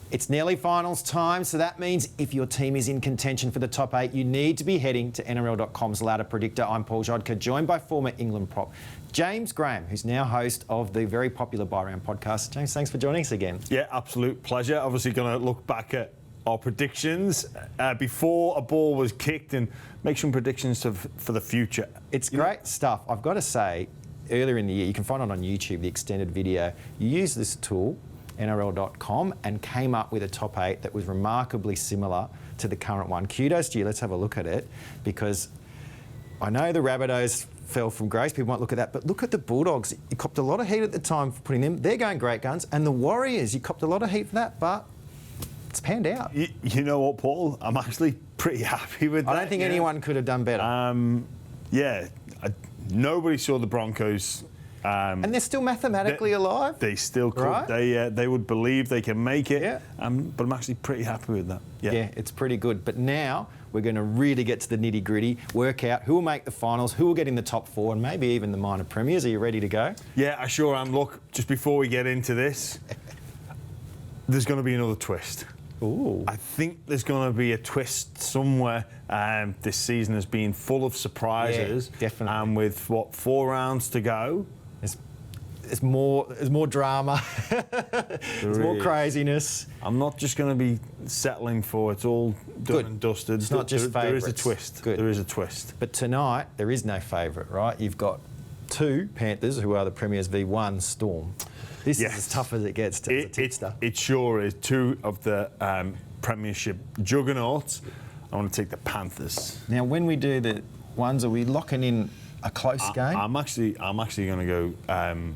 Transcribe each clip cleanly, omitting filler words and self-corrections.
It's nearly finals time, so that means if your team is in contention for the top 8, you need to be heading to NRL.com's ladder predictor. I'm Paul Jodka, joined by former England prop James Graham, who's now host of the very popular Buy Round podcast. James, thanks for joining us again. Yeah, absolute pleasure. Obviously going to look back at our predictions before a ball was kicked and make some predictions for the future. It's great stuff. I've got to say, earlier in the year, you can find it on YouTube, the extended video. You use this tool, NRL.com, and came up with a top 8 that was remarkably similar to the current one. Kudos to you. Let's have a look at it, because I know the Rabbitohs fell from grace. People might look at that, but look at the Bulldogs. You copped a lot of heat at the time for putting them. They're going great guns. And the Warriors, you copped a lot of heat for that, but it's panned out. You know what, Paul? I'm actually pretty happy with that. I don't think anyone could have done better. Nobody saw the Broncos. And they're still mathematically alive. They still could. Right? They would believe they can make it. Yeah. But I'm actually pretty happy with that. Yeah, it's pretty good. But now we're going to really get to the nitty-gritty, work out who will make the finals, who will get in the top 4, and maybe even the minor premiers. Are you ready to go? Yeah, I sure am. Look, just before we get into this, there's going to be another twist. Ooh. I think there's going to be a twist somewhere. This season has been full of surprises. Yeah, definitely. And with, 4 rounds to go? There's more drama. There's more craziness. I'm not just going to be settling for it's all done and dusted. It's not just favourites. There is a twist. Good. There is a twist. But tonight, there is no favourite, right? You've got 2 Panthers, who are the Premiers, v 1 Storm. This is as tough as it gets as a tipster. It sure is. 2 of the Premiership juggernauts. I want to take the Panthers. Now, when we do the ones, are we locking in a close game? I'm actually going to go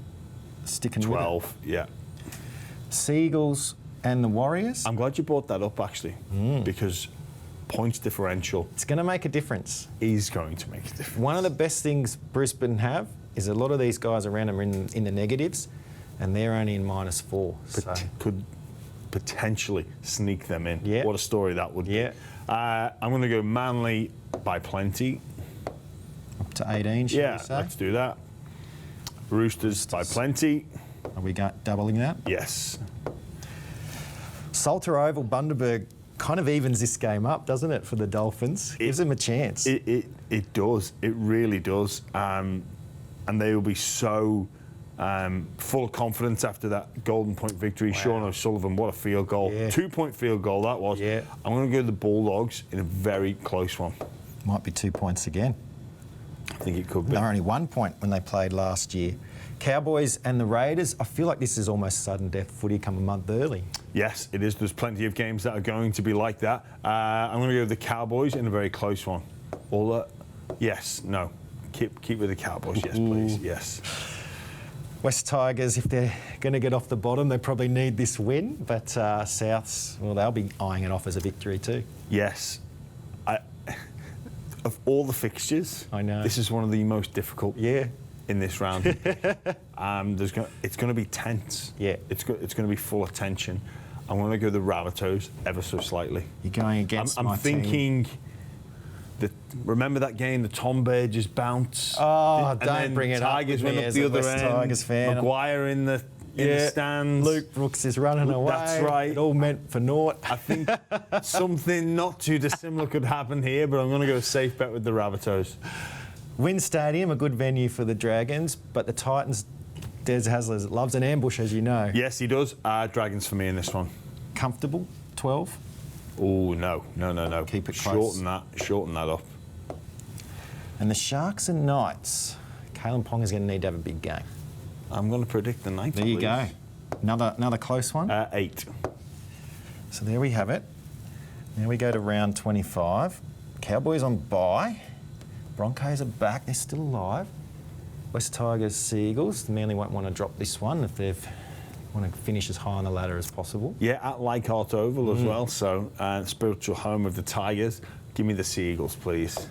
sticking 12. With it. Yeah. Seagulls and the Warriors. I'm glad you brought that up, actually, because points differential. It's going to make a difference. Is going to make a difference. One of the best things Brisbane have is a lot of these guys around them are in the negatives, and they're only in -4. So. Could potentially sneak them in. Yeah. What a story that would be. I'm going to go Manly by plenty. Up to 18, shall we say? Let's do that. Roosters by plenty. Are we doubling that? Yes. Salter Oval, Bundaberg kind of evens this game up, doesn't it, for the Dolphins? Gives them a chance. It does. It really does. And they will be so full of confidence after that Golden Point victory. Wow. Sean O'Sullivan, what a field goal. Yeah. 2-point field goal that was. Yeah. I'm going to go the Bulldogs in a very close one. Might be 2 points again. I think it could be. They were only 1 point when they played last year. Cowboys and the Raiders, I feel like this is almost sudden death footy come a month early. Yes, it is. There's plenty of games that are going to be like that. I'm going to go with the Cowboys in a very close one. Yes, no. Keep with the Cowboys, yes, please, yes. West Tigers, if they're going to get off the bottom, they probably need this win. But Souths, well, they'll be eyeing it off as a victory too. Yes. Of all the fixtures, I know this is one of the most difficult. In this round, it's going to be tense. Yeah, it's going to be full of tension. I'm going to go the Rabbitohs ever so slightly. You're going against I'm thinking team. Remember that game, the Tom Burgess bounce? Oh, don't bring it up. Tigers went up the other end. Tigers fan. Maguire in the stands. Luke Brooks is running away. That's right. It all meant for naught. I think something not too dissimilar could happen here, but I'm going to go safe bet with the Rabbitohs. Wynn Stadium, a good venue for the Dragons, but the Titans, Des Hasler loves an ambush, as you know. Yes, he does. Dragons for me in this one. Comfortable, 12? Oh, no. Keep it close. Shorten that up. And the Sharks and Knights. Kalen Pong is going to need to have a big game. I'm going to predict the Knights. There you go. Another close one? 8. So there we have it. Now we go to round 25. Cowboys on bye. Broncos are back. They're still alive. West Tigers, Seagulls. The Manly won't want to drop this one if they want to finish as high on the ladder as possible. Yeah, at Leichhardt Oval as well. So spiritual home of the Tigers. Give me the Seagulls, please.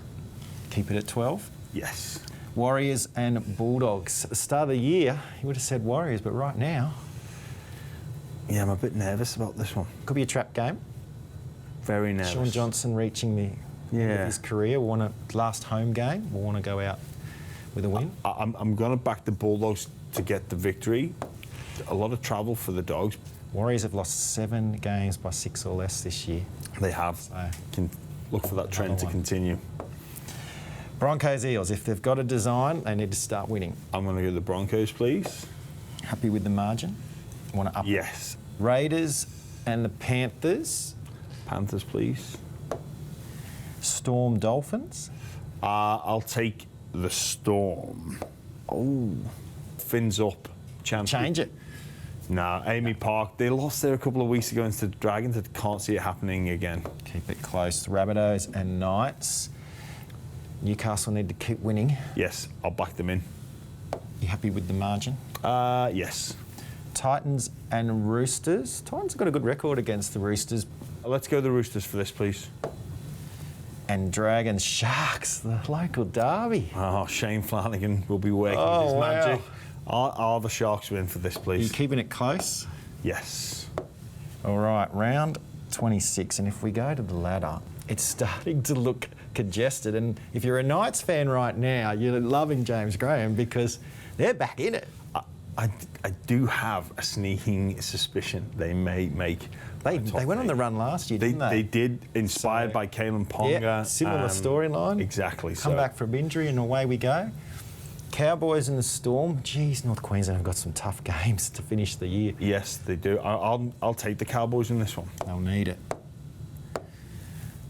Keep it at 12? Yes. Warriors and Bulldogs. At the start of the year, you would have said Warriors, but right now... Yeah, I'm a bit nervous about this one. Could be a trap game. Very nervous. Sean Johnson reaching the end of his career. We'll want a last home game. We'll want to go out with a win. I'm going to back the Bulldogs to get the victory. A lot of travel for the Dogs, Warriors have lost 7 games by 6 or less this year. They have. So, Can look for that trend to one. continue. Broncos Eels, if they've got a design, they need to start winning. I'm going to go the Broncos, please. Happy with the margin? Want to up it? Yes. Raiders and the Panthers. Panthers, please. Storm Dolphins. I'll take the Storm. Oh. Fins up. Chance. Change it. Nah, Amy Park. They lost there a couple of weeks ago against the Dragons. I can't see it happening again. Keep it close. Rabbitohs and Knights. Newcastle need to keep winning. Yes, I'll back them in. You happy with the margin? Yes. Titans and Roosters. Titans have got a good record against the Roosters. Let's go the Roosters for this, please. And Dragons Sharks, the local derby. Oh, Shane Flanagan will be working Oh, his wow. magic. Are the Sharks win for this, Are you please? keeping it close? Yes. All right, round 26. And if we go to the ladder, it's starting to look congested. And if you're a Knights fan right now, you're loving James Graham because they're back in it. I do have a sneaking suspicion they may make. They a top went on the eight. run last year, didn't they? They did, inspired So- by Kalen Ponga. Yeah, similar storyline. Exactly. Come back from injury and away we go. Cowboys and the Storm. Geez, North Queensland have got some tough games to finish the year. Yes, they do. I'll take the Cowboys in this one. They'll need it.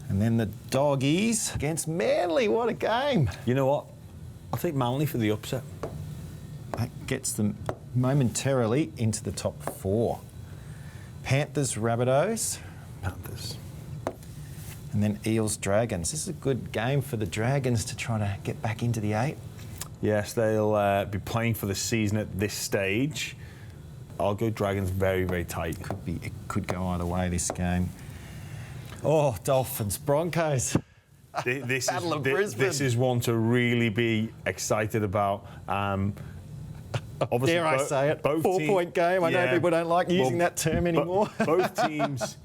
And then the Doggies against Manly. What a game. You know what? I'll take Manly for the upset. That gets them momentarily into the top 4. Panthers, Rabbitohs, Panthers. and then Eels, Dragons. This is a good game for the Dragons to try to get back into the 8. Yes, they'll be playing for the season at this stage. I'll go Dragons very, very tight. It could go either way, this game. Oh, Dolphins, Broncos. This Battle of Brisbane. This is one to really be excited about. Obviously, Dare I say it? both 4-point game. I know yeah. people don't like using that term anymore. Both teams,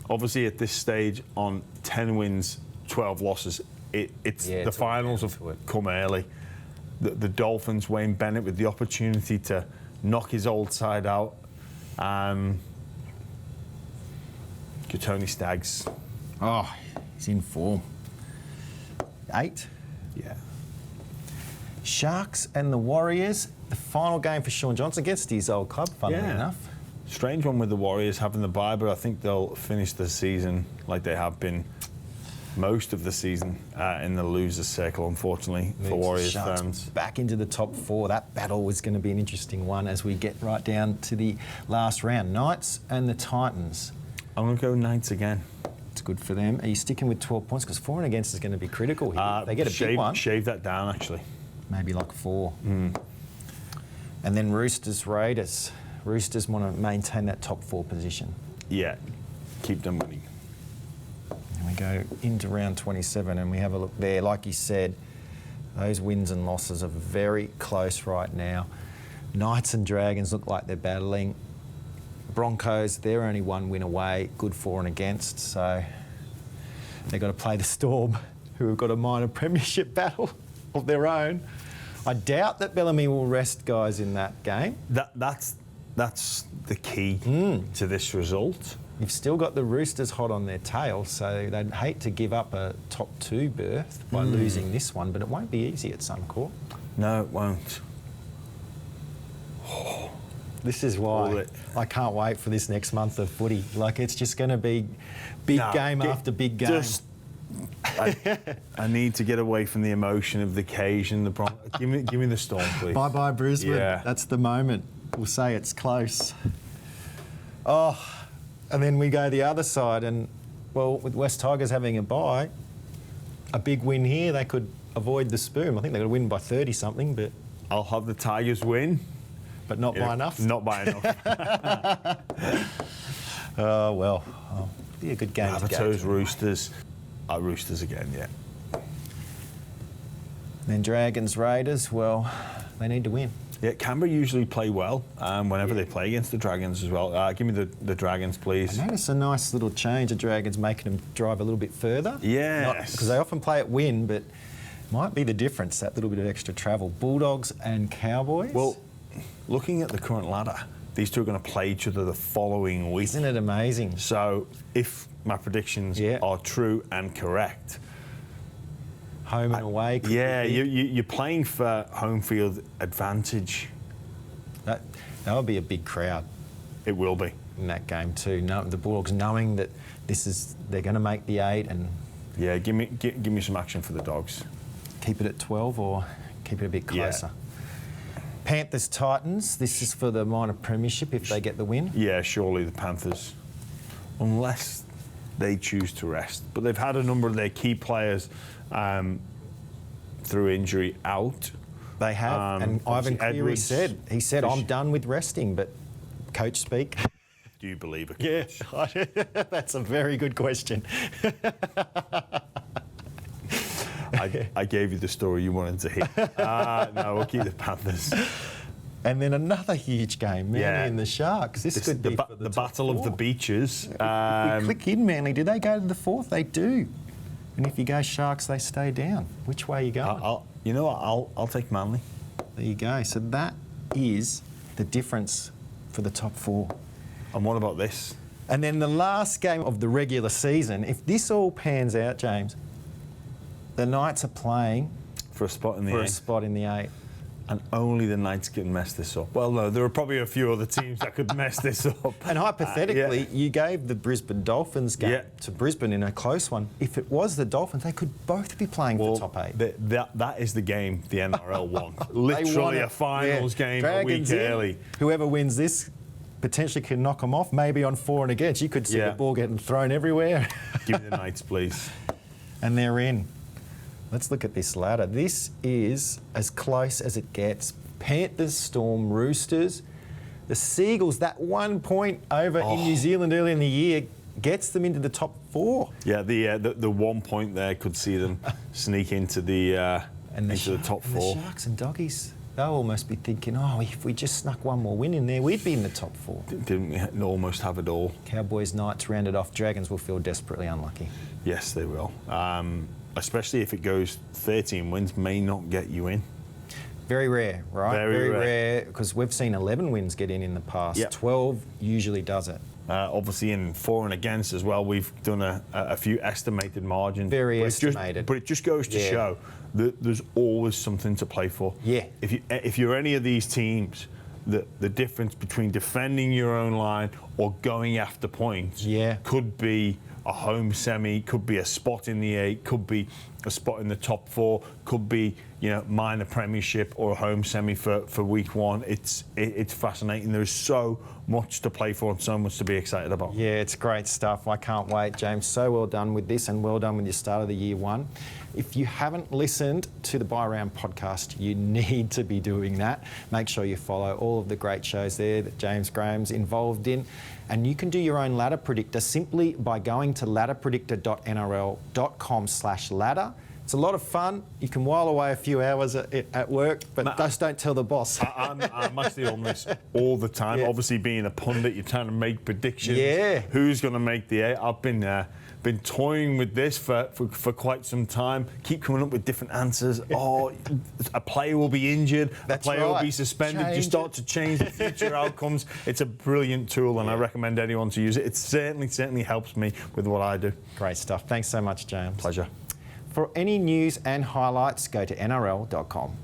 obviously at this stage, on 10 wins, 12 losses. It's Yeah, the it's all finals down have to it. come early. The Dolphins, Wayne Bennett with the opportunity to knock his old side out. Tony Staggs. Oh, he's in form. 8. Yeah. Sharks and the Warriors. The final game for Sean Johnson against his old club, funnily Yeah. enough. Strange one with the Warriors having the bye, but I think they'll finish the season like they have been most of the season in the losers' circle, unfortunately, for Warriors Sharks fans. back into the top 4. That battle was going to be an interesting one as we get right down to the last round. Knights and the Titans. I'm going to go Knights again. It's good for them. Are you sticking with 12 points? Because 4 and against is going to be critical here. If they get a big one, Shave that down, actually. maybe like 4. And then Roosters, Raiders. Roosters want to maintain that top 4 position. Yeah, keep them winning. And we go into round 27 and we have a look there. Like you said, those wins and losses are very close right now. Knights and Dragons look like they're battling. Broncos, they're only 1 win away, good for and against, so they've got to play the Storm, who have got a minor premiership battle of their own. I doubt that Bellamy will rest guys in that game. That's the key to this result. You've still got the Roosters hot on their tail, so they'd hate to give up a top 2 berth by losing this one, but it won't be easy at Suncorp. No, it won't. This is All why it- I can't wait for this next month of footy. Like, it's just going to be big game after big game. I need to get away from the emotion of the occasion. Give me the Storm, please. Bye-bye, Brisbane. Yeah. That's the moment. We'll say it's close. Oh, and then we go the other side, and, well, with West Tigers having a bye, a big win here, they could avoid the spoon. I think they're going to win by 30-something, but I'll have the Tigers win. not by enough. Not by enough. Oh, well, be a good game to go Rabbitohs, to. Roosters. Roosters again, yeah. Then Dragons, Raiders, well, they need to win. Yeah, Canberra usually play well whenever they play against the Dragons as well. Give me the Dragons, please. I notice a nice little change of Dragons making them drive a little bit further. Yes. Because they often play at win, but might be the difference, that little bit of extra travel. Bulldogs and Cowboys. Well, looking at the current ladder, These two are going to play each other the following week. Isn't it amazing? So if my predictions are true and correct, Home and away. could yeah, be big. you're playing for home field advantage. That would be a big crowd It will be. in that game too. No, the Bulldogs knowing that they're going to make the 8 and Yeah, give me some action for the Dogs. keep it at 12 or keep it a bit closer. Panthers Titans. This is for the minor premiership if they get the win. Yeah, surely the Panthers, unless they choose to rest. But they've had a number of their key players through injury out. They have, and Ivan Cleary Edwards, said, I'm done with resting, but coach speak. Do you believe it? Yeah, that's a very good question. I gave you the story you wanted to hear. No, we'll keep the Panthers. And then another huge game, Manly and the Sharks. This could be for the top battle of the 4. beaches. If we click in Manly, do they go to the 4th? They do. And if you go Sharks, they stay down. Which way are you going? You know what? I'll take Manly. There you go. So that is the difference for the top 4. And what about this? And then the last game of the regular season, if this all pans out, James, the Knights are playing For a spot in the for a 8. spot in the 8. And only the Knights can mess this up. Well, no, there are probably a few other teams that could mess this up. And hypothetically, you gave the Brisbane Dolphins game to Brisbane in a close one. If it was the Dolphins, they could both be playing for top 8. That is the game the NRL won. They Literally won a it. finals game Dragons a week in. early. Whoever wins this potentially can knock them off, maybe on for and against. You could see the ball getting thrown everywhere. Give me the Knights, please. And they're in. Let's look at this ladder. This is as close as it gets. Panthers, Storm, Roosters. The Seagulls, that 1 point over in New Zealand early in the year, gets them into the top 4. Yeah, the 1 point there could see them sneak into the top 4. The Sharks and Doggies, they'll almost be thinking, if we just snuck one more win in there, we'd be in the top 4. Didn't we almost have it all? Cowboys, Knights rounded off. Dragons will feel desperately unlucky. Yes, they will. Especially if it goes 13 wins, may not get you in. Very rare, right? Very rare. because we've seen 11 wins get in the past. Yep. 12 usually does it. Obviously in for and against as well, we've done a few estimated margins. Very estimated. But it just goes to show that there's always something to play for. Yeah. If you're any of these teams, the difference between defending your own line or going after points could be a home semi, could be a spot in the 8, could be a spot in the top 4, could be minor premiership or a home semi for week 1. It's fascinating. There's so much to play for and so much to be excited about. Yeah, it's great stuff. I can't wait, James. So well done with this and well done with your start of the year 1. If you haven't listened to the Buy Round podcast, you need to be doing that. Make sure you follow all of the great shows there that James Graham's involved in. And you can do your own ladder predictor simply by going to ladderpredictor.nrl.com/ladder. It's a lot of fun. You can while away a few hours at work, but just don't tell the boss. I'm actually on this all the time. Yeah. Obviously, being a pundit, you're trying to make predictions. Yeah. Who's going to make the 8? I've been toying with this for quite some time. Keep coming up with different answers. A player will be injured. That's a player will right. be suspended. Change You start to change the future outcomes. It's a brilliant tool, and I recommend anyone to use it. It certainly helps me with what I do. Great stuff. Thanks so much, James. Pleasure. For any news and highlights, go to nrl.com.